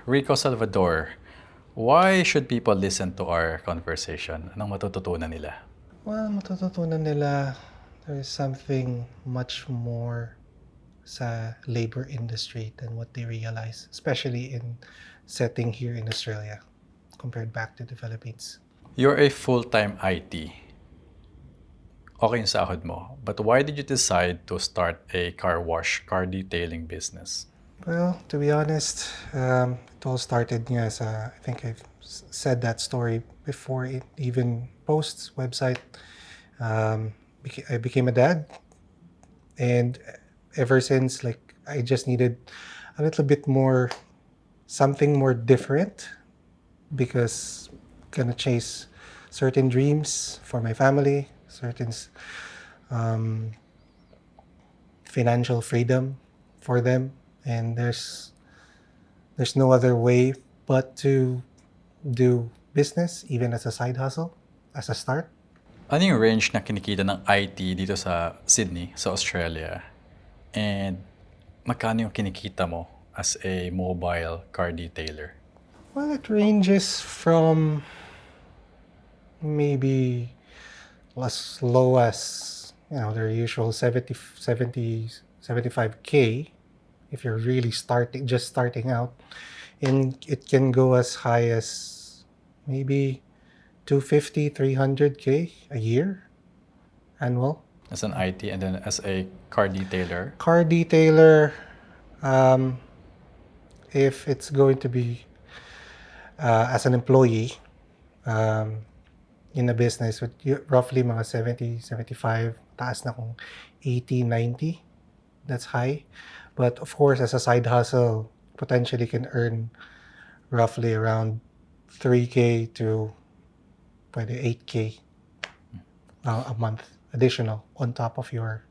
Rico Salvador, why should people listen to our conversation? Anong matututunan nila? Well, matututunan nila there's something much more sa labor industry than what they realize, especially in setting here in Australia compared back to the Philippines. You're a full-time IT. Okay yung sahod mo. But why did you decide to start a car wash, car detailing business? Well, to be honest, it all started I think I've said that story before it even posts website. I became a dad, and ever since, like, I just needed a little bit more, something more different, because gonna chase certain dreams for my family, certain um, financial freedom for them, and there's no other way but to do business even as a side hustle, as a start. Ano yung range na kinikita ng IT dito sa Sydney, sa Australia? And magkano yung kinikita mo as a mobile car detailer? Well, it ranges from maybe as low as, their usual 75K if you're really starting out, and it can go as high as maybe 250, 300K a year annual. As an IT and then as a car detailer? Car detailer, if it's going to be as an employee in a business, with roughly mga 70, 75, taas na kung 80, 90, that's high. But of course, as a side hustle, potentially can earn roughly around 3K to pwede 8K a month additional on top of your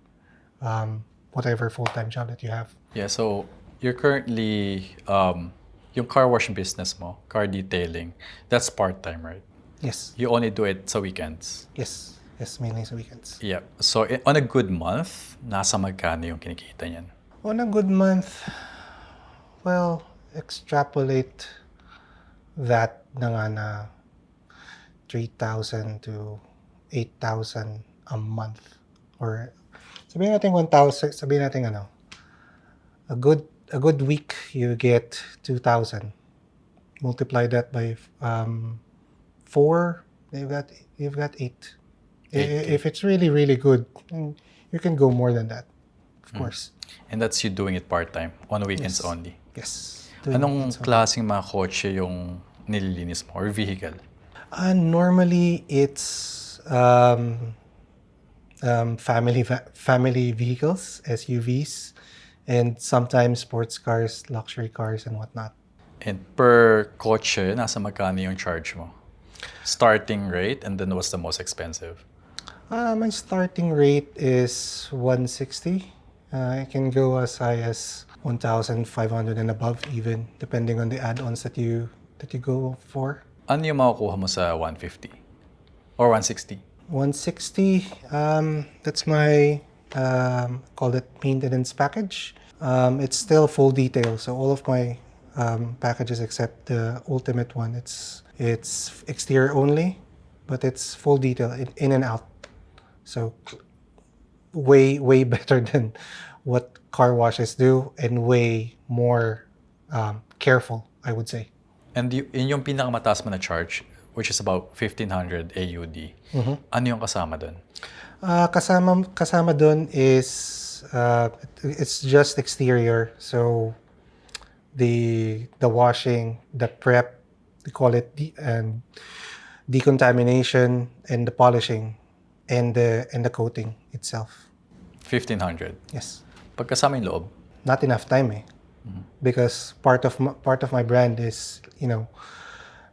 whatever full-time job that you have. Yeah, so you're currently, yung car wash business mo, car detailing, that's part-time, right? Yes. You only do it sa weekends? Yes, mainly sa weekends. Yeah. So on a good month, nasa magkano yung kinikita niyan? On a good month, well, extrapolate that na nga na 3,000 to 8,000 a month. Or sabihin natin 1,000, sabihin natin a good week you get 2,000. Multiply that by 4, you've got 8. 8K. If it's really, really good, you can go more than that, of course. And that's you doing it part-time, on weekends Yes. only? Yes. Anong klaseng mga kotse yung nililinis mo or vehicle? Normally, it's family vehicles, SUVs, and sometimes sports cars, luxury cars, and whatnot. And per kotse, nasa magkano yung charge mo? Starting rate, and then what's the most expensive? My starting rate is 160. It can go as high as 1,500 and above, even depending on the add-ons that you go for. Ano yung makukuha mo sa 150? Or 160? 160, that's my call it maintenance package. It's still full detail, so all of my packages except the ultimate one, it's exterior only, but it's full detail in and out. So way better than what car washes do, and way more careful, I would say. And yun yung pinakamataas mo na charge, which is about 1,500 AUD. Ano yung kasama dun? Kasama dun is it's just exterior, so the washing, the prep, we call it, and decontamination, and the polishing, and the coating itself. 1,500. Yes. Pagkasama yung loob? Not enough time, because part of my brand is,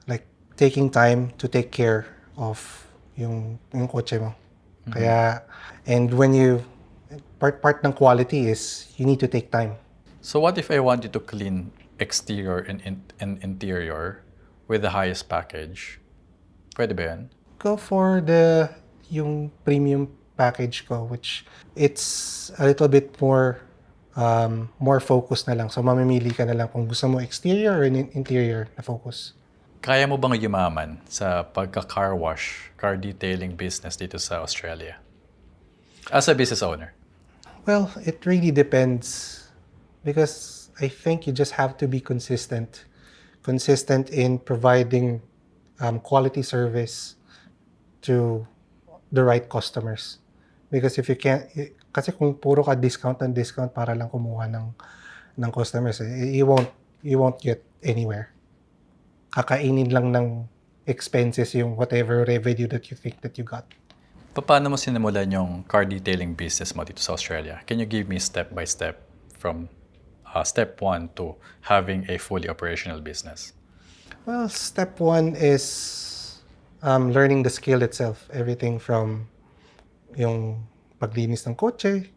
like, taking time to take care of yung kotse mo. Kaya, and when part ng quality is you need to take time. So what if I want you to clean exterior and interior with the highest package? Pwede ba yan? Go for yung premium package ko, which it's a little bit more more focus na lang. So, mamimili ka na lang kung gusto mo exterior or interior na focus. Kaya mo bang yumaman sa pagka-car wash, car detailing business dito sa Australia? As a business owner? Well, it really depends because I think you just have to be consistent. Consistent in providing quality service to the right customers. Because if you can't, kasi kung puro ka discount and discount para lang kumuha ng customers, you won't get anywhere. Kakainin lang ng expenses yung whatever revenue that you think that you got. Paano mo sinimulan yung car detailing business mo dito sa Australia? Can you give me step by step from step 1 to having a fully operational business? Well, step 1 is learning the skill itself. Everything from yung paglinis ng kotse,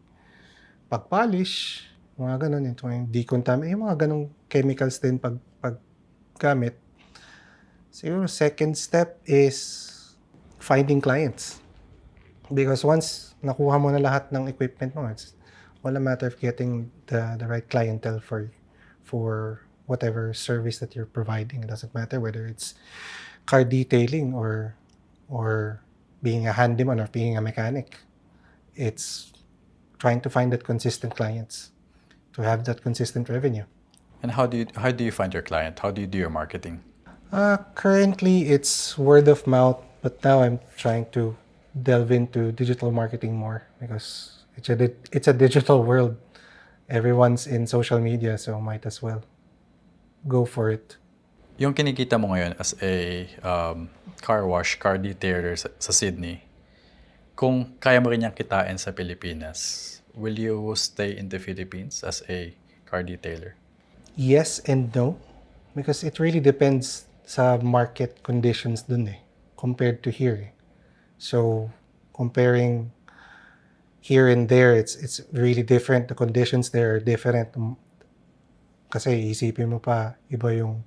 pagpolish, mga ganun, yung decontaminate, yung mga ganung chemicals din paggamit. Siguro second step is finding clients. Because once nakuha mo na lahat ng equipment mo, it's all a matter of getting the right clientele for whatever service that you're providing. It doesn't matter whether it's car detailing or being a handyman or being a mechanic. It's trying to find that consistent clients to have that consistent revenue. And how do you find your client? How do you do your marketing? Currently, it's word of mouth, but now I'm trying to delve into digital marketing more because it's a digital world. Everyone's in social media, so might as well go for it. Yung kinikita mo ngayon as a car wash, car detailer sa Sydney, kung kaya mo rin niyang kitain sa Pilipinas, will you stay in the Philippines as a car detailer? Yes and no, because it really depends sa market conditions dun compared to here. So, comparing here and there, it's really different. The conditions there are different. Kasi isipin mo pa, iba yung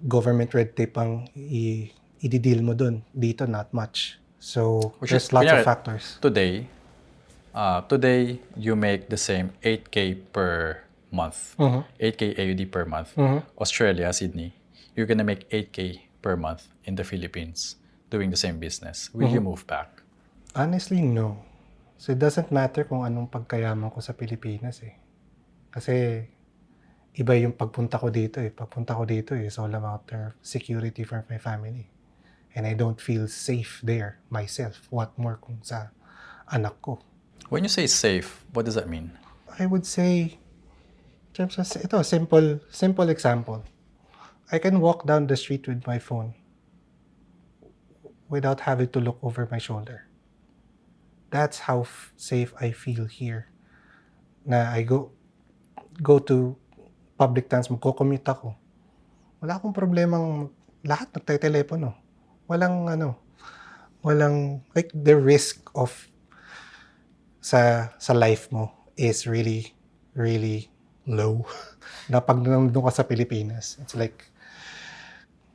government red tape ang i-deal mo dun. Dito, not much. So, there's lots of factors. Today, you make the same 8K per month. 8K AUD per month. Australia, Sydney, you're gonna make 8K per month in the Philippines doing the same business. Will you move back? Honestly, no. So, it doesn't matter kung anong pagkayaman ko sa Pilipinas Kasi, iba yung pagpunta ko dito Pagpunta ko dito is all about their security for my family. And I don't feel safe there myself. What more kung sa anak ko. When you say safe, what does that mean? I would say, ito, simple example. I can walk down the street with my phone without having to look over my shoulder. That's how safe I feel here. Na I go to public transport, magko-commute ako. Wala akong problemang lahat nagte-telepono. Walang like the risk of sa life mo is really really low. Na pag nandun ka sa Pilipinas, it's like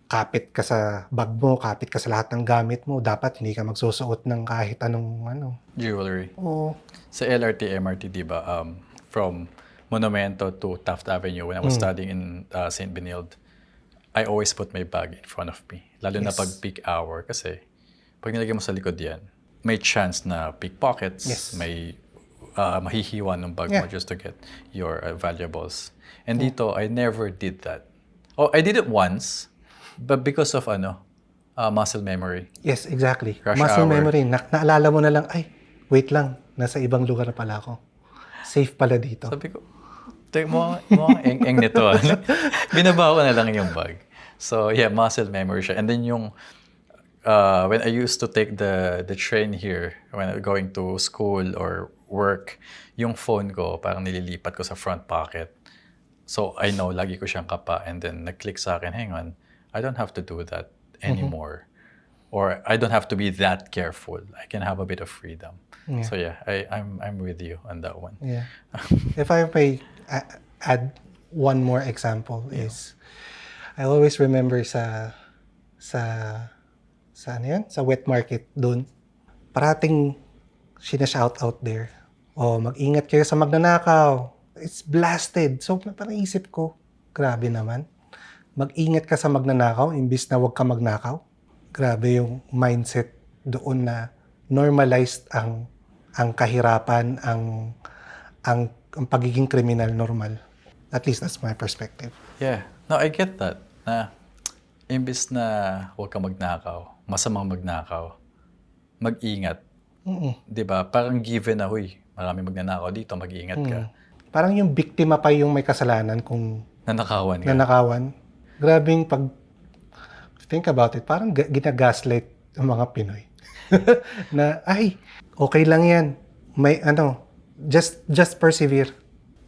kapit ka sa bag mo, kapit ka sa lahat ng gamit mo, dapat hindi ka magsusuot ng kahit anong Jewelry. Oo. Sa LRT, MRT, di ba, from Monumento to Taft Avenue, when I was studying in St. Benilde, I always put my bag in front of me. Lalo na pag peak hour kasi pag nilagay mo sa likod yan, may chance na pickpockets, may mahihiwa ng bag mo just to get your valuables. And dito, I never did that. Oh, I did it once, but because of muscle memory. Yes, exactly. Rush Muscle hour. memory. Naalala mo na lang, ay, wait lang, nasa ibang lugar na pala ako. Safe pala dito. Sabi ko, mukhang eng nito. Binabawa ko na lang yung bag. So yeah, muscle memory siya. And then yung, when I used to take the train here, when I'm going to school or work, yung phone ko, parang nililipat ko sa front pocket. So I know, lagi ko siyang kapa. And then nag-click sa akin, hang on, I don't have to do that anymore. Or I don't have to be that careful. I can have a bit of freedom. Yeah. So yeah, I'm with you on that one. Yeah. If I may add one more example is, I always remember sa wet market doon, parating sinashout out there, O mag-ingat kayo sa magnanakaw. It's blasted. So, parang isip ko, grabe naman. Mag-ingat ka sa magnanakaw, imbis na huwag ka magnakaw. Grabe yung mindset doon na normalized ang kahirapan, ang pagiging kriminal normal. At least that's my perspective. Yeah. No, I get that. Na imbis na huwag ka magnakaw, masamang magnakaw, mag-ingat. 'Di ba? Parang given na, huy, marami magnanakaw dito, mag-ingat ka. Parang yung biktima pa yung may kasalanan kung Nanakawan ka. nanakawan. Grabing pag think about it, parang ginagaslight ang mga Pinoy. Na, ay, okay lang yan. May just persevere.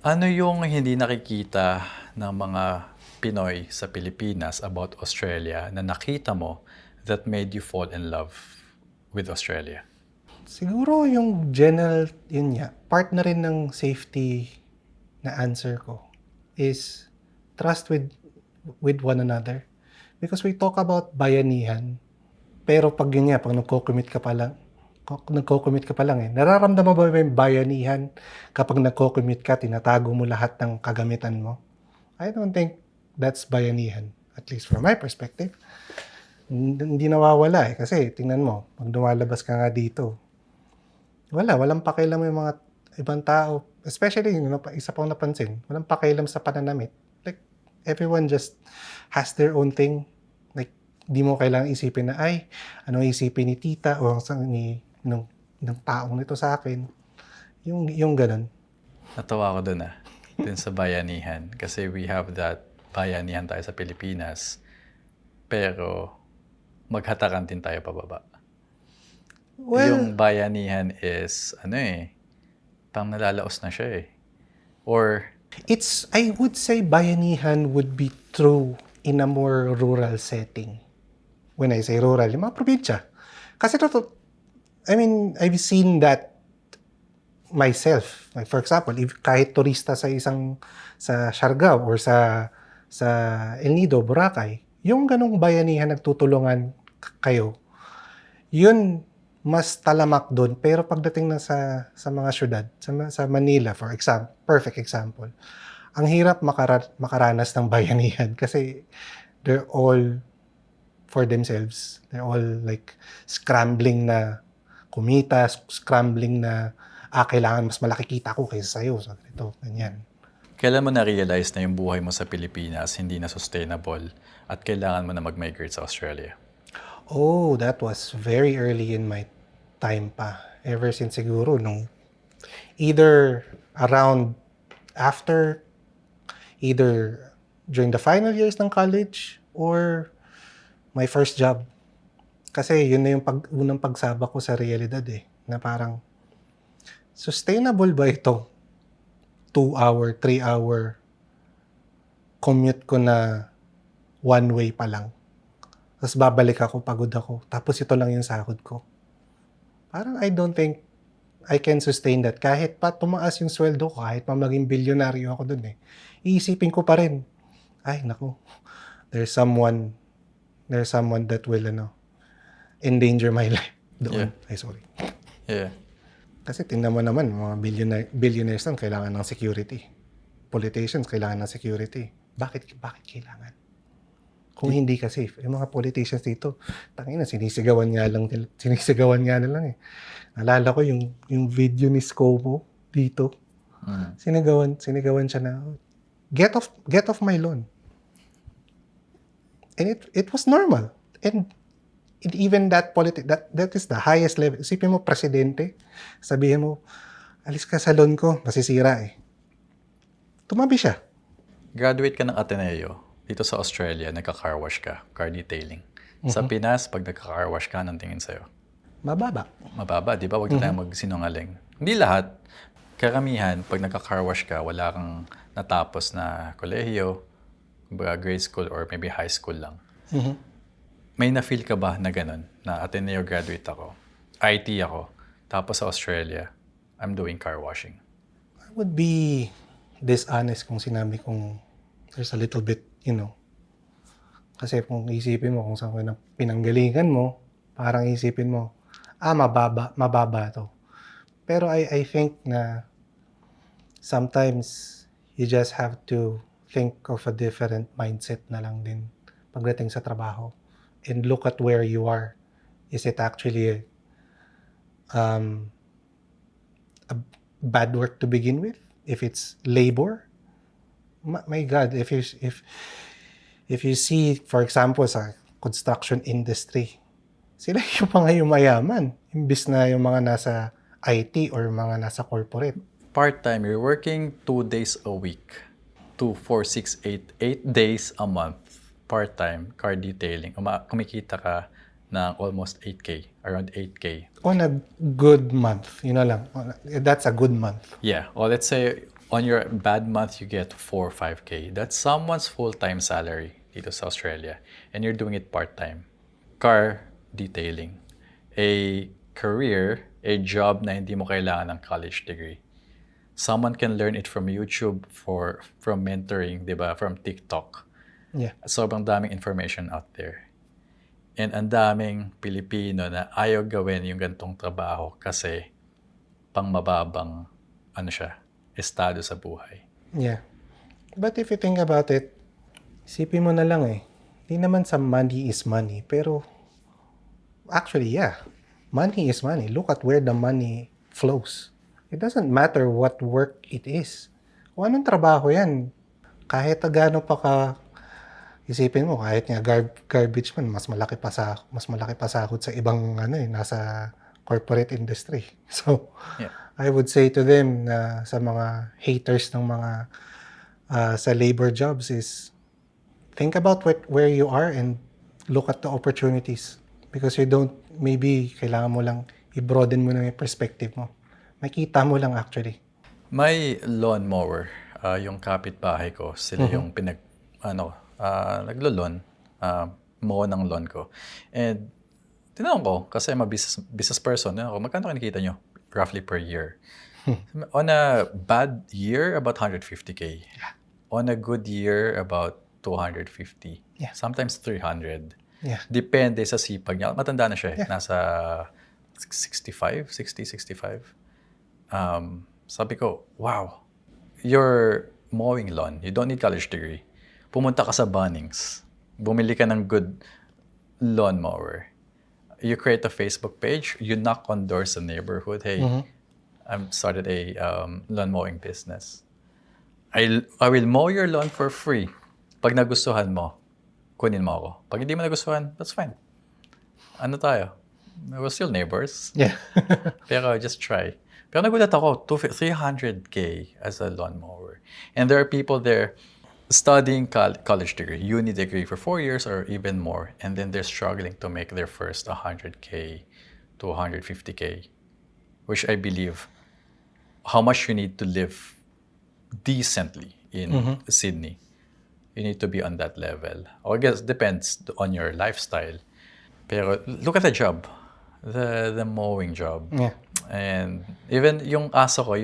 Ano yung hindi nakikita ng mga Pinoy sa Pilipinas about Australia na nakita mo that made you fall in love with Australia? Siguro yung general, yun nga, part na rin ng safety na answer ko is trust with one another. Because we talk about bayanihan, pero pag yun nga, pag nagko-commit ka pa lang nararamdaman mo ba yung bayanihan kapag nagko-commit ka, tinatago mo lahat ng kagamitan mo? I don't think that's bayanihan, at least from my perspective. Hindi nawawala kasi tingnan mo, pag lumalabas ka nga dito, walang pakialam yung mga ibang tao. Especially, isa pang napansin, walang pakialam sa pananamit. Like, everyone just has their own thing. Like, di mo kailangang isipin na, ay, anong isipin ni tita o ng taong nito sa akin. Yung ganun. Natawa ko dun dun sa bayanihan. Kasi we have that bayanihan tayo sa Pilipinas. Pero maghatakan din tayo pababa. Well, Yung bayanihan is, pang nalalaos na siya eh. Or, I would say bayanihan would be true in a more rural setting. When I say rural, yung mga probinsya. Kasi I've seen that myself. Like for example, kahit turista sa Siargao or sa El Nido, Boracay, yung ganong bayanihan nagtutulungan kayo, yun mas talamak doon. Pero pagdating na sa mga syudad, sa Manila, for example, perfect example, ang hirap makaranas ng bayanihan kasi they're all for themselves. They're all like scrambling na kumita, scrambling na kailangan mas malaki kita ko kaysa sa'yo. So, ito, ganyan. kailan mo na-realize na yung buhay mo sa Pilipinas hindi na sustainable at kailangan mo na mag-migrate sa Australia? Oh, that was very early in my time pa. Ever since siguro nung either during the final years ng college or my first job. Kasi yun na yung unang pagsabak ko sa realidad na parang sustainable ba ito? 2-hour, 3-hour commute ko na one way pa lang. Tapos babalik ako, pagod ako. Tapos ito lang yung sahod ko. Parang I don't think I can sustain that. Kahit pa tumaas yung sweldo ko, kahit pa maging bilyonaryo ako dun iisipin ko pa rin, ay naku, there's someone that will endanger my life doon. Yeah. Ay, sorry. Yeah. Kasi tingnan mo naman, mga billionaires lang kailangan ng security. Politicians kailangan ng security. Bakit kailangan? Kung hindi kasi, yung mga politicians dito, tangina, sinisigawan nga na lang Naalala ko yung video ni Scomo dito. Sinigawan siya na, get off my lawn. And it was normal. And even that that is the highest level. Isipin mo, presidente, sabihin mo, alis ka sa lawn ko, masisira Tumabi siya. Graduate ka ng Ateneo. Dito sa Australia, nagka-car wash ka, car detailing. Sa Pinas, pag nagka-car wash ka, anong tingin sa'yo? Mababa. Mababa, di ba? Huwag na tayong magsinungaling. Hindi lahat. Karamihan, pag nagka-car wash ka, wala kang natapos na kolehiyo, grade school, or maybe high school lang. May na-feel ka ba na ganun? Na Ateneo graduate ako, IT ako, tapos sa Australia, I'm doing car washing. I would be dishonest kung sinabi kong there's a little bit, kasi kung isipin mo kung saan ko pinanggalingan mo, parang isipin mo, mababa to. Pero I think na sometimes you just have to think of a different mindset na lang din pagdating sa trabaho and look at where you are. Is it actually um, a bad work to begin with? If it's labor, my God, if you see, for example, sa construction industry, sila yung mga yung mayaman, imbis na yung mga nasa IT or mga nasa corporate. Part-time, you're working 2 days a week. 2, 4, 6, 8 days a month. Part-time, car detailing. Kumikita ka ng almost 8K, around 8K. On a good month, yun na lang. That's a good month. Yeah, or let's say on your bad month, you get 4 or 5K. That's someone's full-time salary dito sa Australia. And you're doing it part-time. Car detailing. A career, a job na hindi mo kailangan ng college degree. Someone can learn it from YouTube, from mentoring, di ba? From TikTok. Yeah. Sobrang daming information out there. And ang daming Pilipino na ayaw gawin yung gantong trabaho kasi pang mababang estado sa buhay. Yeah. But if you think about it, isipin mo na lang Hindi naman sa money is money, pero actually, yeah. Money is money. Look at where the money flows. It doesn't matter what work it is. Kung anong trabaho yan, kahit gaano pa ka isipin mo, kahit nga garbage man, mas malaki pa sahod sa ibang nasa corporate industry. So, Yeah. I would say to them na sa mga haters ng mga sa labor jobs is think about where you are and look at the opportunities. Because you don't, maybe kailangan mo lang i-broaden mo na yung perspective mo. Makita mo lang actually. May lawnmower, yung kapitbahay ko, sila yung naglo-lawn, mow ng lawn ko. And tinanong ko, kasi I'm a business person, magkano kinikita nyo roughly per year? On a bad year, about 150K. On a good year, about 250. Yeah. Sometimes 300. Yeah. Depende sa sipag niya. Matanda na siya. Yeah. Nasa 65. Sabi ko, wow, you're mowing lawn. You don't need college degree. Pumunta ka sa Bunnings. Bumili ka ng good lawn mower. You create a Facebook page. You knock on doors in the neighborhood. Hey, I've started a lawn mowing business. I will mow your lawn for free. Pag nagustuhan mo, kunin mo ako. Pag hindi mo nagustuhan, that's fine. Ano tayo? We're still neighbors. Yeah. Pero just try. Pero nagulat ako, 300K as a lawnmower. And there are people there studying college degree, uni degree for 4 years or even more. And then they're struggling to make their first 100K to 150K. Which I believe, how much you need to live decently in Sydney. You need to be on that level. Or I guess depends on your lifestyle. Pero look at the job. The mowing job. Yeah. And even yung aso ko,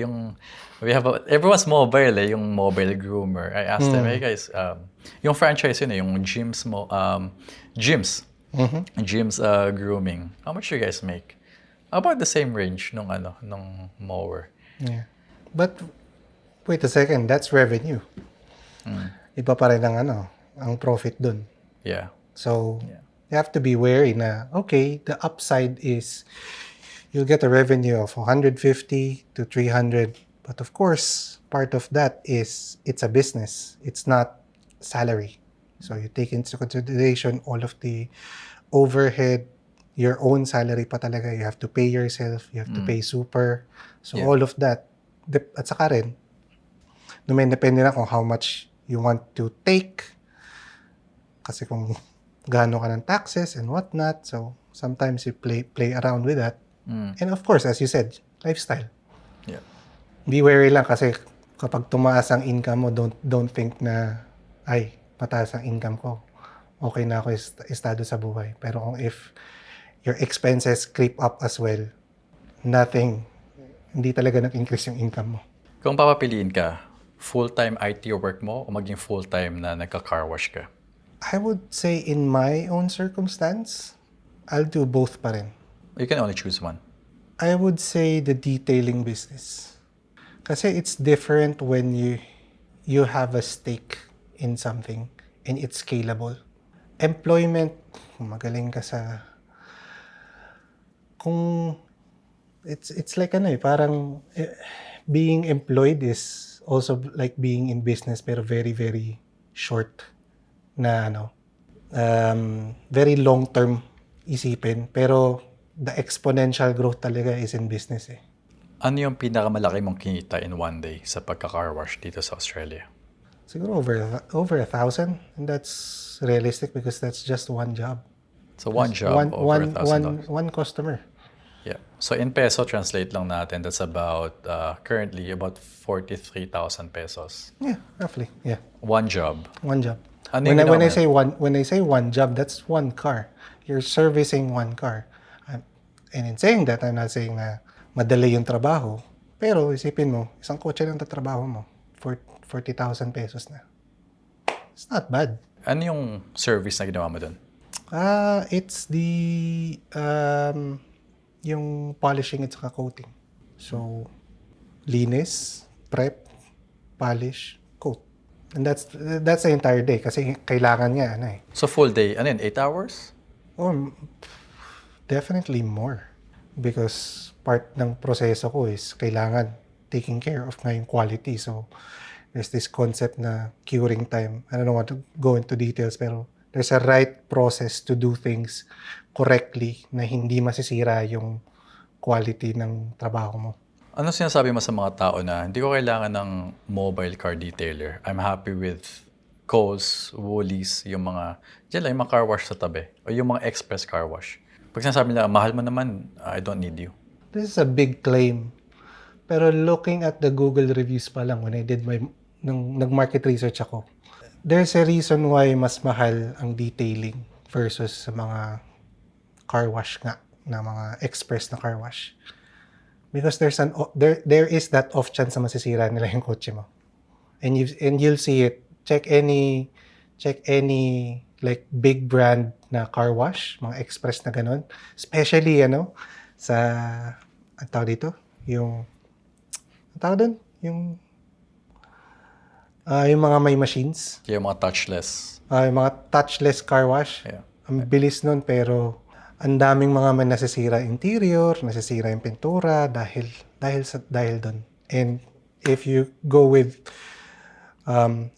everyone's mobile yung mobile groomer. I asked them, hey guys, yung franchise yun yung Gyms grooming. How much you guys make? About the same range nung mower. Yeah. But wait a second, that's revenue. Iba pa rin ang profit dun. Yeah. So, you have to be wary na, okay, the upside is you'll get a revenue of 150 to 300. But of course, part of that is it's a business. It's not salary. So, you take into consideration all of the overhead, your own salary pa talaga. You have to pay yourself. You have to pay super. So, all of that. At saka rin, depende na kung how much you want to take. Kasi kung gaano ka ng taxes and whatnot. So, sometimes you play around with that. And of course, as you said, lifestyle. Yeah. Be wary lang kasi kapag tumaas ang income mo, don't think na, ay, mataas ang income ko. Okay na ako estado sa buhay. Pero kung if your expenses creep up as well, hindi talaga nag-increase yung income mo. Kung papapiliin ka, full-time IT work mo o maging full-time na nagka-car wash ka? I would say in my own circumstance, I'll do both pa rin. You can only choose one. I would say the detailing business. Kasi it's different when you have a stake in something and it's scalable. Employment, kung magaling ka sa kung it's like ano parang being employed is also like being in business pero very very short na very long term isipin pero the exponential growth talaga is in business eh. Ano yung pinakamalaki mong kinita in one day sa pagka-car wash dito sa Australia? Siguro over 1,000 and that's realistic because that's just one job. So one job, over $1,000. One customer. Yeah. So in peso, translate lang natin. That's about, currently, about 43,000 pesos. Yeah, roughly. Yeah, One job. one job. Ano When yung I ginawa mo? when I say one job, that's one car. You're servicing one car. And in saying that, I'm not saying na madali yung trabaho. Pero isipin mo, isang kotse lang tatrabaho mo for 40,000 pesos na. It's not bad. Ano yung service na ginawa mo dun? It's the yung polishing at saka coating. So, linis, prep, polish, coat. And that's the entire day kasi kailangan nga So full day, ano yun, 8 hours? Oh, definitely more. Because part ng proseso ko is kailangan taking care of nga yung quality. So, there's this concept na curing time. I don't want to go into details pero there's a right process to do things correctly na hindi masisira yung quality ng trabaho mo. Ano sinasabi mo sa mga tao na hindi ko kailangan ng mobile car detailer? I'm happy with Kohl's, Woolies, yung mga, dyan lang, yung mga car wash sa tabi. O yung mga express car wash. Pag sinasabi nila, mahal mo naman, I don't need you. This is a big claim. Pero looking at the Google reviews pa lang when I did nung nag-market research ako, there's a reason why mas mahal ang detailing versus sa mga car wash nga, na mga express na car wash. Because there is that off chance na masisira nila yung kotse mo. And you'll see it. Check any like big brand na car wash, mga express na ganun. Especially sa ang tawag dito, yung mga may machines. Yung mga touchless. Yung mga touchless car wash. Yeah. Ang bilis nun pero ang daming mga nasisira interior, nasisira yung pintura dahil doon. And if you go with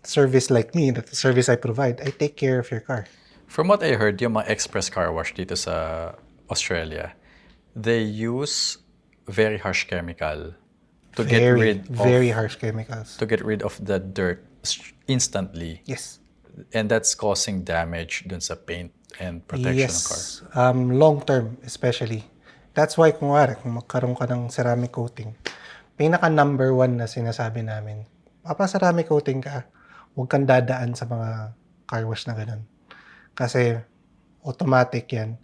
service like me, the service I provide, I take care of your car. From what I heard, yung mga express car wash dito sa Australia, they use very harsh chemical to get rid of Very harsh chemicals. to get rid of the dirt instantly. Yes. And that's causing damage dun sa paint and protection ng car. Yes. Long term, especially. That's why kung magkaroon ka ng ceramic coating, pinaka number one na sinasabi namin, ceramic coating ka, huwag kang dadaan sa mga car wash na ganun. Kasi automatic yan.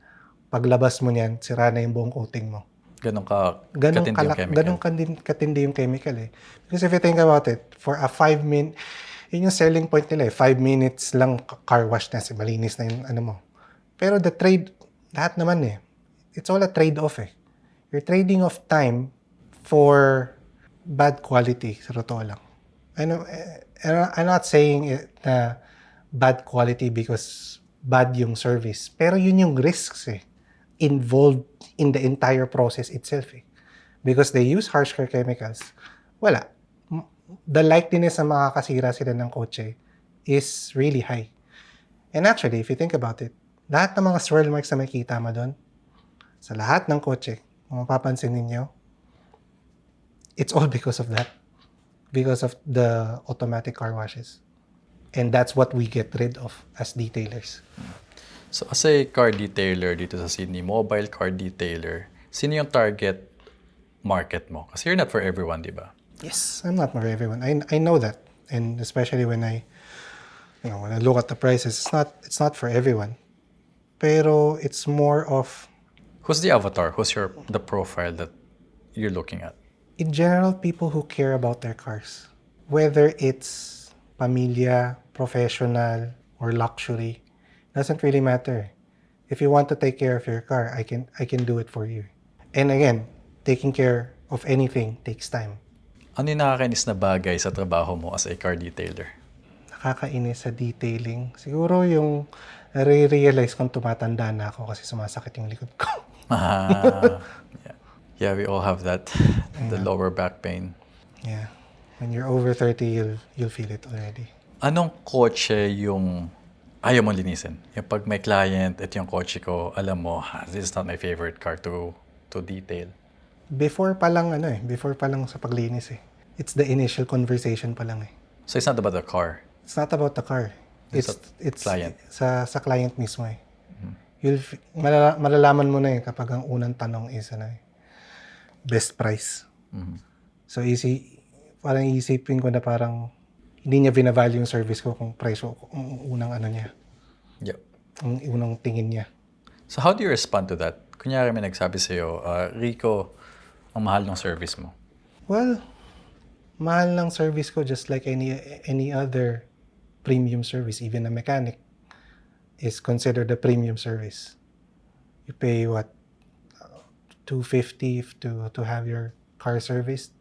Paglabas mo niyan, sira na yung buong coating mo. Ganun katindi yung chemical. Ganun katindi yung chemical eh. Because if you think about it, for a 5-minute, yun yung selling point nila eh. 5 minutes lang car wash na, malinis na yung mo. Pero the trade, lahat naman eh. It's all a trade-off eh. You're trading off time for bad quality, sa totoo lang. I'm not saying na bad quality because bad yung service. Pero yun yung risks eh. Involved in the entire process itself eh. Because they use harsh chemicals. Wala. The likeliness na makakasira sila ng kotse is really high. And actually, if you think about it, lahat ng mga swirl marks na makikita mo doon, sa lahat ng kotse, kung mapapansin ninyo, it's all because of that. Because of the automatic car washes. And that's what we get rid of as detailers. So as a car detailer dito sa Sydney, mobile car detailer, sino yung target market mo? Kasi you're not for everyone, di ba? Yes, I'm not for everyone. I know that. And especially when I look at the prices, it's not for everyone. Pero it's more of, Who's the avatar? Who's the profile that you're looking at? in general, people who care about their cars. Whether it's pamilya, professional, or luxury, doesn't really matter. If you want to take care of your car, I can do it for you. And again, taking care of anything takes time. Ano yung nakakainis na bagay sa trabaho mo as a car detailer? Nakakainis sa detailing. Siguro yung nare-realize kong tumatanda na ako kasi sumasakit yung likod ko. Ah, yeah. Yeah, we all have that. The lower back pain. Yeah. When you're over 30, you'll feel it already. Anong kotse yung ayaw mong linisin? Yung pag may client, ito yung kotse ko, alam mo, this is not my favorite car to detail. Before pa lang sa paglinis eh. It's the initial conversation pa lang eh. So it's not about the car. It's not about the car. It's It's client. sa client mismo eh. Malalaman mo na eh kapag ang unang tanong is best price. So parang isipin ko na parang hindi niya binavalue yung service ko kung presyo, kung unang niya, Yep. ang unang tingin niya. So how do you respond to that? Kunyari may nagsabi sa'yo, Rico, ang mahal ng service mo. Well, mahal ng service ko just like any other premium service. Even a mechanic is considered a premium service. You pay what, $250 to have your car serviced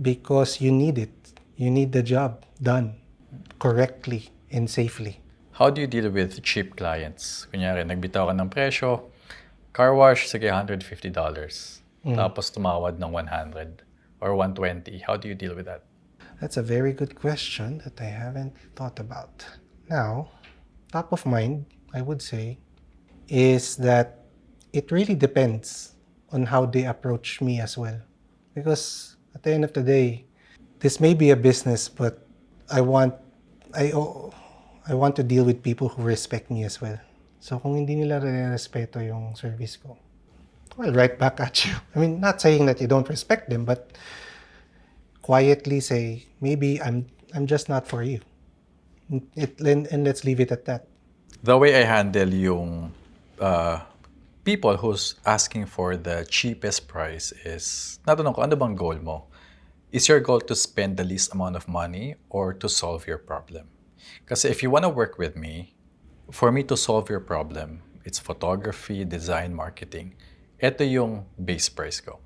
because you need it. You need the job done correctly and safely. How do you deal with cheap clients? Kunyari, nagbitaw ka ng presyo, car wash, sige, $150. Tapos tumawad ng 100 or 120. How do you deal with that? That's a very good question that I haven't thought about. Now, top of mind, I would say, is that it really depends on how they approach me as well. Because at the end of the day, this may be a business, but I want to deal with people who respect me as well. So kung hindi nila respeto yung service ko, well, right back at you. I mean, not saying that you don't respect them, but quietly say, maybe I'm just not for you. And let's leave it at that. The way I handle yung people who's asking for the cheapest price is, natanong ko, ano bang goal mo? Is your goal to spend the least amount of money or to solve your problem? Kasi if you want to work with me, for me to solve your problem, it's photography, design, marketing. Ito yung base price ko.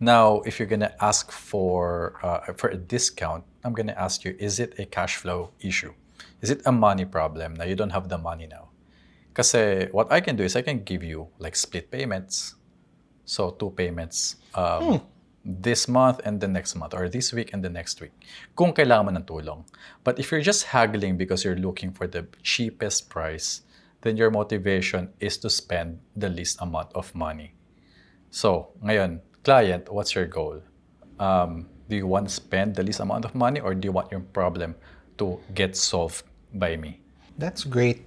Now, if you're gonna ask for a discount, I'm gonna ask you, is it a cash flow issue? Is it a money problem na you don't have the money now? Kasi what I can do is I can give you like split payments. So 2 payments this month and the next month, or this week and the next week, kung kailangan mo ng tulong. But if you're just haggling because you're looking for the cheapest price, then your motivation is to spend the least amount of money. So, ngayon, client, what's your goal? Do you want to spend the least amount of money or do you want your problem to get solved by me? That's great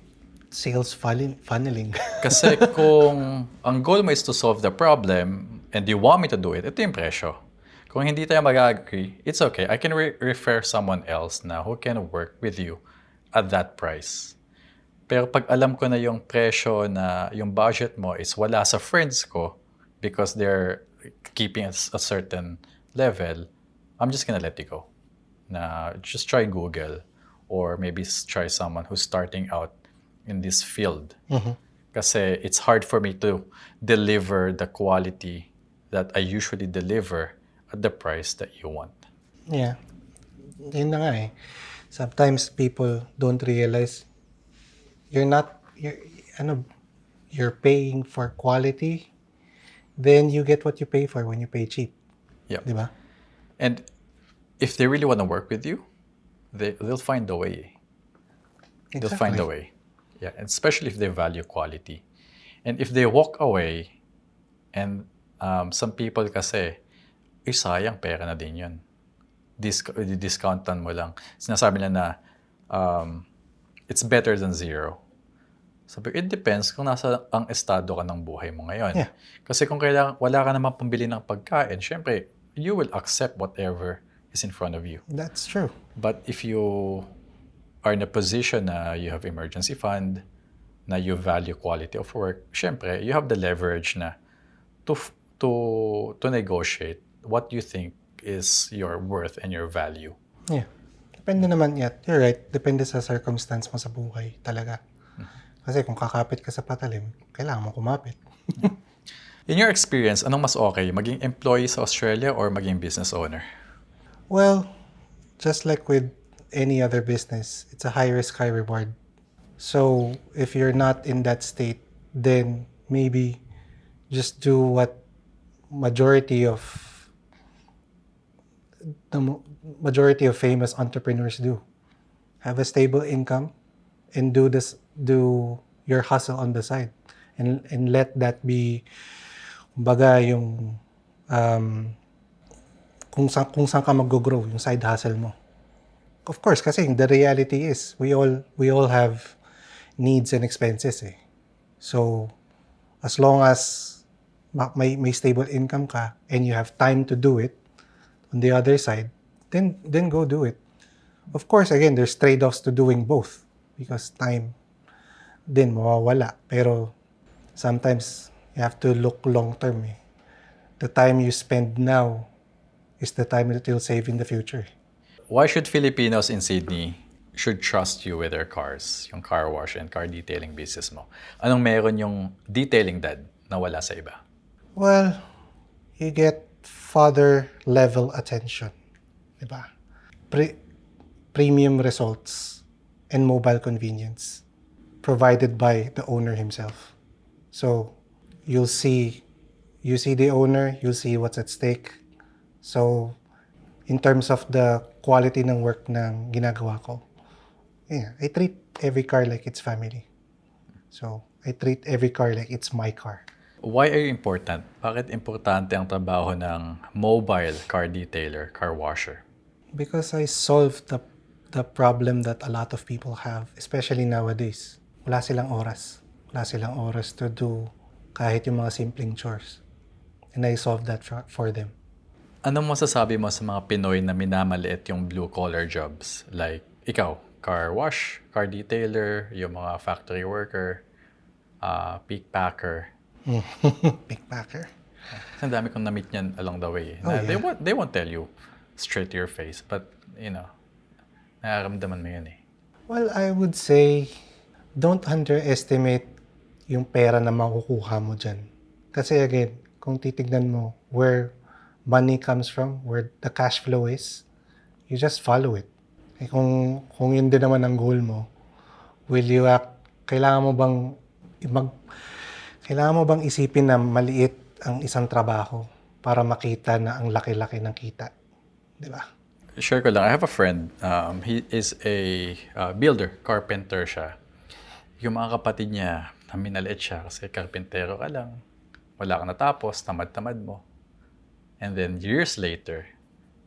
sales funneling. Kasi kung ang goal mo is to solve the problem and you want me to do it, ito yung presyo. Kung hindi tayo mag-agree, it's okay. I can refer someone else na who can work with you at that price. Pero pag alam ko na yung presyo na yung budget mo is wala sa friends ko because they're keeping a certain level, I'm just gonna let you go. Na just try Google or maybe try someone who's starting out in this field. Kasi it's hard for me to deliver the quality that I usually deliver at the price that you want. Yeah. Yun na nga eh. Sometimes people don't realize you're paying for quality, then you get what you pay for when you pay cheap. Yep. Diba? And if they really want to work with you, they'll find a way. They'll find a way. Yeah, and especially if they value quality. And if they walk away, and some people kasi, sayang, pera na din yun. Discountan mo lang. Sinasabi nila na it's better than zero. Sabi, it depends kung nasa ang estado ka ng buhay mo ngayon. Yeah. Kasi kung wala ka naman pambili ng pagkain, syempre, you will accept whatever is in front of you. That's true. But if you are in a position na you have emergency fund, na you value quality of work, syempre, you have the leverage na to negotiate what you think is your worth and your value. Yeah. Depende naman yan. You're right. Depende sa circumstance mo sa buhay talaga. Kasi kung kakapit ka sa patalim, kailangan mo kumapit. In your experience, anong mas okay? Maging employee sa Australia or maging business owner? Well, just like with any other business, it's a high risk, high reward. So if you're not in that state, then maybe just do what majority of majority of famous entrepreneurs do. Have a stable income and do your hustle on the side. And let that be kumbaga yung kung saan ka mag-grow, yung side hustle mo. Of course, kasi the reality is we all have needs and expenses eh. So as long as may stable income ka and you have time to do it on the other side, then go do it. Of course, again, there's trade-offs to doing both because time din mawawala. Pero sometimes you have to look long-term eh. The time you spend now is the time that you'll save in the future. Why should Filipinos in Sydney should trust you with their cars, yung car wash and car detailing business mo? Anong meron yung detailing dad na wala sa iba? Well, you get father-level attention. Diba? Premium results and mobile convenience provided by the owner himself. So, you see the owner, you'll see what's at stake. So, in terms of the quality ng work ng ginagawa ko, yeah, I treat every car like it's family. So, I treat every car like it's my car. Why are you important? Bakit importante ang trabaho ng mobile car detailer, car washer? Because I solved the problem that a lot of people have, especially nowadays. Wala silang oras. Wala silang oras to do kahit yung mga simpleng chores. And I solved that for them. Anong masasabi mo sa mga Pinoy na minamaliit yung blue-collar jobs? Like, ikaw, car wash, car detailer, yung mga factory worker, pickpacker. Pickpacker. Kasi ang dami kong na-meet niyan along the way. Oh, Na yeah. they won't tell you straight to your face. But, nararamdaman mo yun eh. Well, I would say, don't underestimate yung pera na makukuha mo dyan. Kasi again, kung titignan mo where money comes from, where the cash flow is, you just follow it. Eh kung yun din naman ang goal mo, kailangan mo bang isipin na maliit ang isang trabaho para makita na ang laki-laki ng kita? Di ba? Share ko lang, I have a friend. He is a builder, carpenter siya. Yung mga kapatid niya, minaliit siya kasi karpentero ka lang. Wala kang natapos, tamad-tamad mo. And then years later,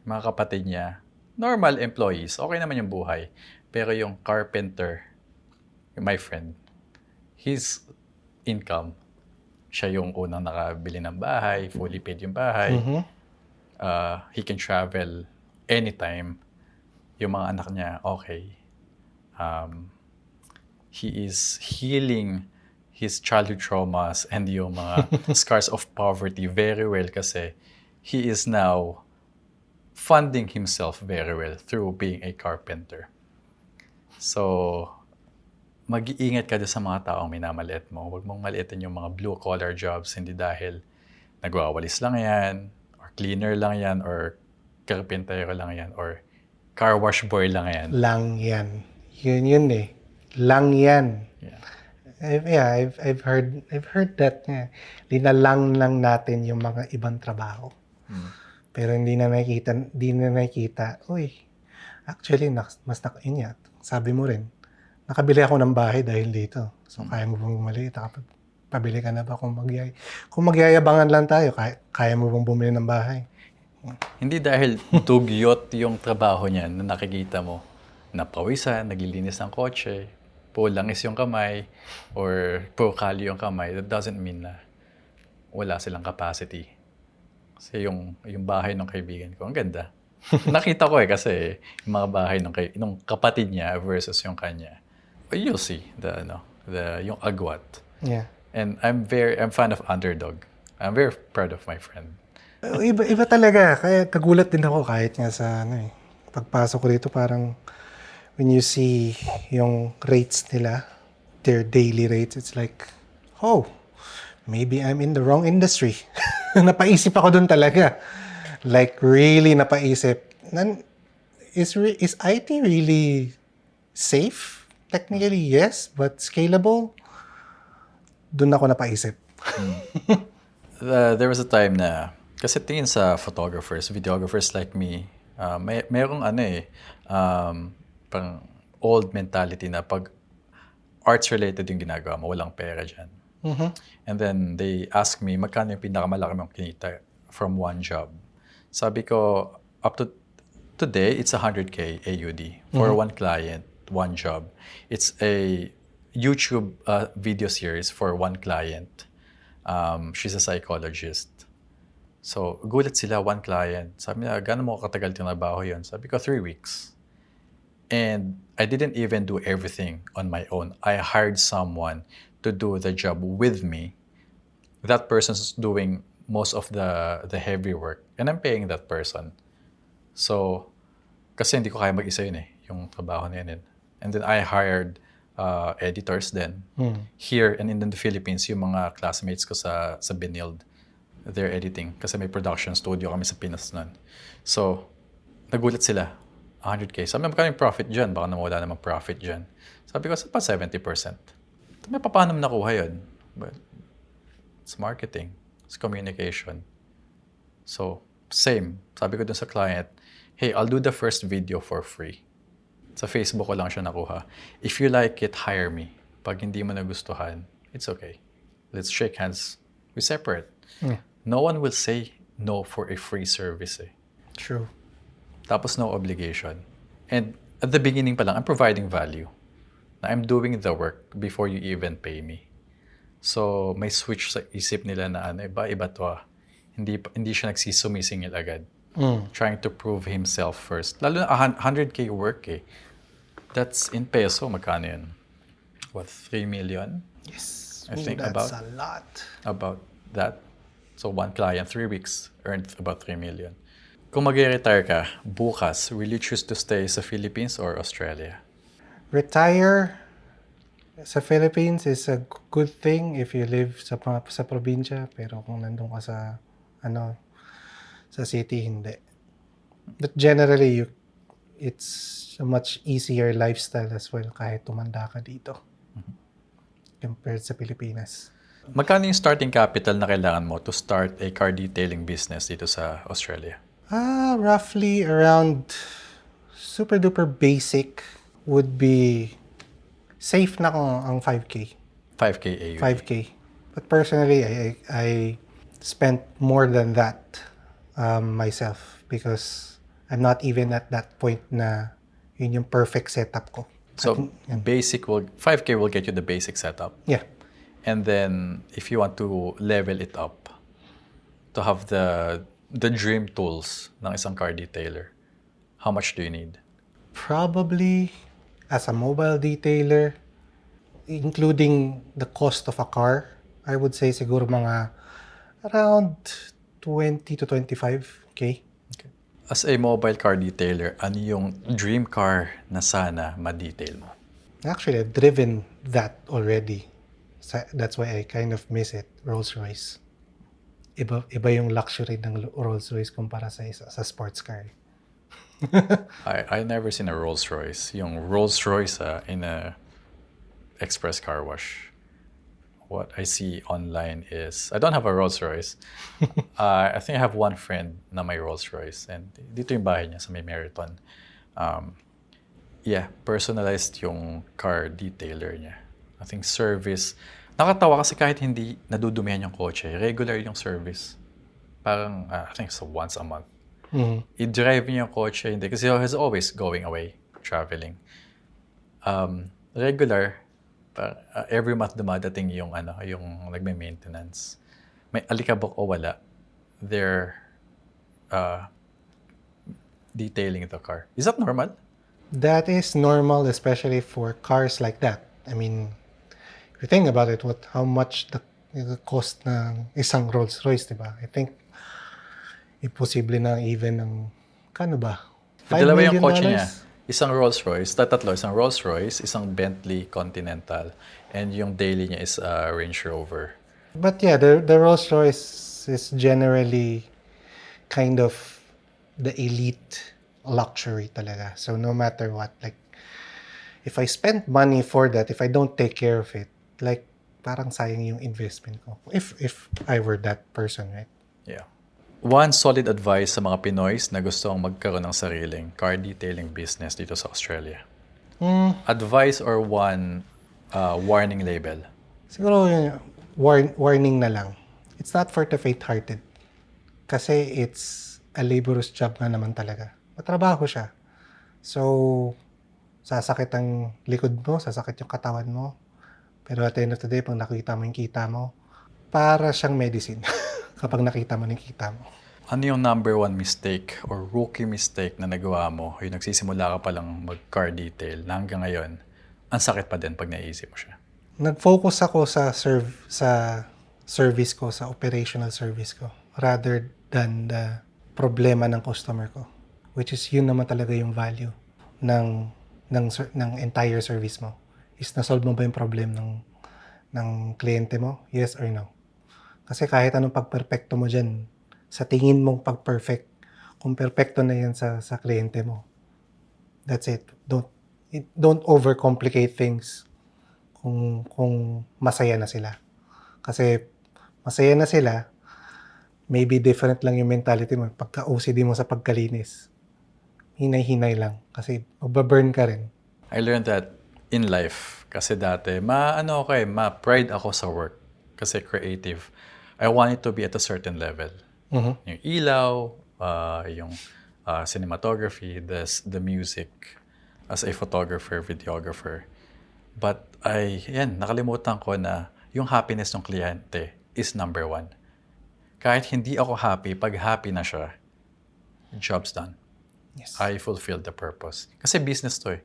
mga kapatid niya, normal employees, okay naman yung buhay. Pero yung carpenter, my friend, his income, siya yung unang nakabili ng bahay, fully paid yung bahay. He can travel anytime. Yung mga anak niya, okay. He is healing his childhood traumas and yung mga scars of poverty very well kasi he is now funding himself very well through being a carpenter. So, mag-iingat ka doon sa mga taong minamaliit mo. Huwag mong maliitin yung mga blue-collar jobs, hindi dahil nagwawalis lang yan, or cleaner lang yan, or karpentero lang yan, or car wash boy lang yan. Lang yan. Yun eh. Lang yan. Yeah. I've heard that. Linalang lang natin yung mga ibang trabaho. Pero hindi na nakikita. Uy, actually, yun yan. Sabi mo rin, nakabili ako ng bahay dahil dito. So, kaya mo bang bumili? Pabili ka na ba? Kung magyayabangan lang tayo, kaya mo bang bumili ng bahay? Hindi dahil dugyot yung trabaho niya na nakikita mo. Napawisan, naglilinis ng kotse, pulangis yung kamay, or pukali yung kamay. That doesn't mean na wala silang capacity. Kasi yung bahay ng kaibigan ko, ang ganda. Nakita ko kasi yung mga bahay ng kapatid niya versus yung kanya. You'll see yung agwat. Yeah. And I'm fan of underdog. I'm very proud of my friend. Iba talaga. Kaya kagulat din ako kahit nga sa pagpasok ko dito parang when you see yung rates nila, their daily rates, it's like, oh, maybe I'm in the wrong industry. Napaisip ako dun talaga. Like, really napaisip. Is IT really safe? Technically, yes. But scalable? Dun ako napaisip. There was a time na, kasi tingin sa photographers, videographers like me, merong parang old mentality na pag arts-related yung ginagawa mo, walang pera dyan. And then they ask me, magkano yung pinakamalaki mong kinita from one job? Sabi ko, up to today, it's 100K AUD for one client, one job. It's a YouTube video series for one client. She's a psychologist. So, gulat sila, one client. Sabi niya, gano'n mo katagal tinabaho yun? Sabi ko, 3 weeks. And I didn't even do everything on my own. I hired someone to do the job with me. That person's doing most of the heavy work. And I'm paying that person. So, kasi hindi ko kaya mag-isa yun yung trabaho na yun. And then I hired editors then. Here and in the Philippines, yung mga classmates ko sa Benild, they're editing. Kasi may production studio kami sa Pinas nun. So, nagulat sila. 100K. Sabi mo, magkano yung profit dyan? Baka nawala namang profit dyan. Sabi ko, pa 70%. May paano mo nakuha yun? But it's marketing. It's communication. So, same. Sabi ko dun sa client, hey, I'll do the first video for free. Sa Facebook ko lang siya nakuha. If you like it, hire me. Pag hindi mo nagustuhan, it's okay. Let's shake hands. We separate. No one will say no for a free service. True. Tapos no obligation. And at the beginning pa lang, I'm providing value. Na I'm doing the work before you even pay me. So, may switch sa isip nila na iba to. Hindi siya nagsisumisingil agad. Trying to prove himself first. Lalo na 100K work That's in peso, magkano yun? What, 3 million? Yes. I think that's a lot. About that. So one client, 3 weeks, earned about 3 million. Kung mag-retire ka, bukas, will you choose to stay sa Philippines or Australia? Retire sa Philippines is a good thing if you live sa probinsya, pero kung nandun ka sa city, hindi. But generally, it's a much easier lifestyle as well kahit tumanda ka dito compared sa Pilipinas. Magkano yung starting capital na kailangan mo to start a car detailing business dito sa Australia? Roughly around super duper basic would be safe na kung ang 5K. 5K AUD. 5K. But personally, I spent more than that myself because I'm not even at that point na yun yung perfect setup ko. So, 5K will get you the basic setup. Yeah. And then, if you want to level it up, to have the dream tools ng isang car detailer, how much do you need? Probably, as a mobile detailer, including the cost of a car, I would say siguro mga around 20 to 25K. Okay. As a mobile car detailer, ano yung dream car na sana ma-detail mo? Actually, I've driven that already. That's why I kind of miss it, Rolls-Royce. Iba yung luxury ng Rolls-Royce kumpara sa sports car. I never seen a Rolls-Royce. Yung Rolls-Royce in a express car wash. What I see online is, I don't have a Rolls-Royce. I think I have one friend na may Rolls-Royce. And dito yung bahay niya sa may Meriton. Personalized yung car detailer niya. I think service. Nakatawa kasi kahit hindi nadudumihan yung kotse, regular yung service. Parang, I think so once a month. I-drive niya yung kotse, hindi. Kasi he's always going away, traveling. Regular, every month dumadating yung nagme-maintenance. May alikabok o wala, they're detailing the car. Is that normal? That is normal, especially for cars like that. I mean, if you think about it, how much the cost ng isang Rolls-Royce, diba? I think imposible na even ng kano ba? $5 Dalawa million? yung kotse niya. Isang Rolls-Royce, tatlo, isang Rolls-Royce, isang Bentley Continental, and yung daily niya is Range Rover. But yeah, the Rolls Royce is generally kind of the elite luxury talaga. So no matter what, like if I spend money for that, if I don't take care of it, like parang sayang yung investment ko. If I were that person, right? Yeah. One solid advice sa mga Pinoys na gustong magkaroon ng sariling car detailing business dito sa Australia. Advice or one warning label? Siguro yun, warning na lang. It's not for the faint-hearted. Kasi it's a laborious job nga naman talaga. Matrabaho siya. So, sasakit ang likod mo, sasakit yung katawan mo. Pero at the end of the day, pag nakita mo yung kita mo, para siyang medicine kapag nakita mo yung kita mo. Ano yung number one mistake or rookie mistake na nagawa mo? Yung nagsisimula ka palang mag-car detail na hanggang ngayon, ang sakit pa din pag naisip mo siya. Nag-focus ako sa service ko, sa operational service ko, rather than the problema ng customer ko. Which is yun naman talaga yung value ng entire service mo. Is na-solve mo ba yung problem ng kliyente mo? Yes or no? Kasi kahit anong pagperfecto mo dyan, sa tingin mong pag-perfect, kung perfecto na yan sa kliyente mo, that's it. Don't overcomplicate things kung masaya na sila. Kasi masaya na sila, maybe different lang yung mentality mo. Pagka-OCD mo sa pagkalinis, hinay-hinay lang. Kasi magbaburn ka rin. I learned that in life. Kasi dati, ma-pride ako sa work. Kasi creative. I want it to be at a certain level. Yung ilaw, yung cinematography, the music, as a photographer, videographer. But nakalimutan ko na yung happiness ng kliyente is number one. Kahit hindi ako happy, pag happy na siya, job's done. Yes. I fulfilled the purpose. Kasi business to eh.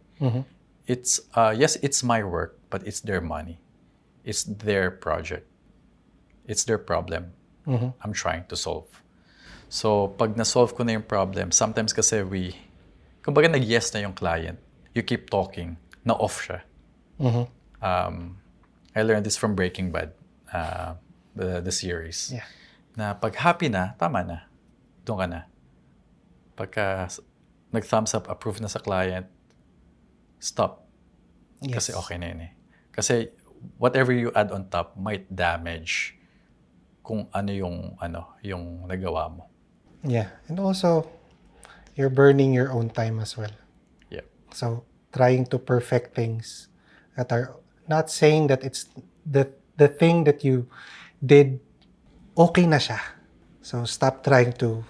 It's, yes, it's my work, but it's their money. It's their project. It's their problem. I'm trying to solve. So, pag na-solve ko na yung problem, sometimes kasi kumbaga nag-yes na yung client. You keep talking, na-off siya. I learned this from Breaking Bad, the series. Yeah. Na pag happy na, tama na. Doon ka na. Pagka nag-thumbs up, approve na sa client, stop. Yes. Kasi okay na yun eh. Kasi whatever you add on top might damage kung ano yung nagawa mo. Yeah. And also, you're burning your own time as well. Yeah. So, trying to perfect things that are not saying that it's the thing that you did, okay na siya. So, stop trying to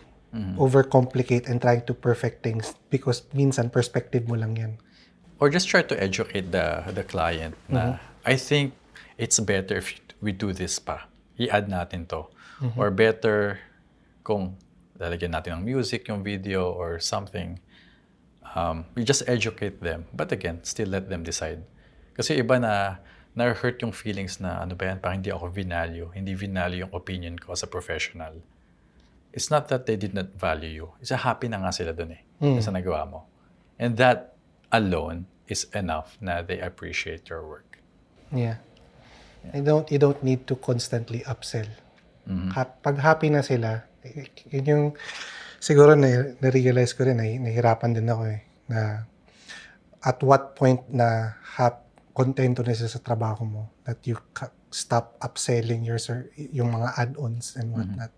overcomplicate and trying to perfect things because minsan perspective mo lang yan. Or just try to educate the client na I think it's better if we do this pa. I-add natin to. Or better kung lalagyan natin ng music, yung video, or something. We just educate them. But again, still let them decide. Kasi iba na-hurt yung feelings na ano ba yan, parang hindi ako hindi vinalue yung opinion ko as a professional. It's not that they did not value you. It's happy na nga sila dun eh. Sa nagawa mo. And that alone is enough na they appreciate your work. Yeah. You don't need to constantly upsell. Pag happy na sila, yun yung siguro na-realize ko rin, nahihirapan din ako eh, na at what point na kontento na sila sa trabaho mo that you stop upselling yung mga add-ons and whatnot.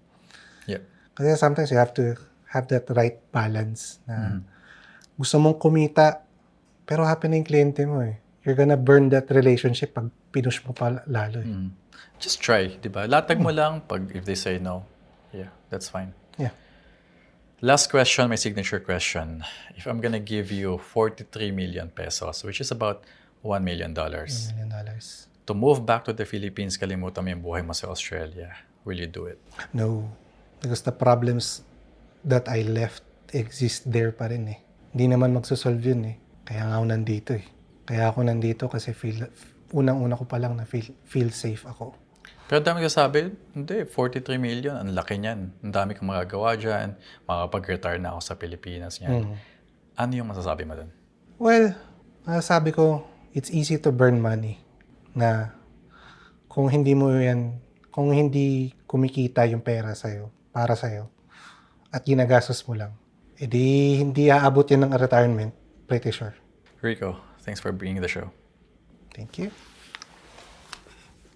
Yeah. Kasi sometimes you have to have that right balance na gusto mong kumita pero happy na yung kliyente mo eh. You're gonna burn that relationship pag pinush mo pa lalo eh. Just try, di ba? Latag mo lang if they say no. Yeah, that's fine. Yeah. Last question, my signature question. If I'm gonna give you 43 million pesos, which is about $1 million, $1 million. to move back to the Philippines, kalimutan mo yung buhay mo sa Australia, will you do it? No. Because the problems that I left exist there pa rin eh. Hindi naman magsosolve yun eh. Kaya nga ako nandito eh. Kaya ako nandito kasi unang-una ko pa lang na feel safe ako. Pero dami ka sabi, hindi, 43 million, ang laki niyan. Ang dami kang magagawa dyan, makakapag-retire na ako sa Pilipinas niyan. Ano yung masasabi mo dun? Well, sabi ko, it's easy to burn money. Na kung hindi mo yan kung hindi kumikita yung pera sa'yo, para sa'yo, at ginagastos mo lang, edi hindi aabot yun ng retirement, pretty sure. Rico, thanks for being the show. Thank you.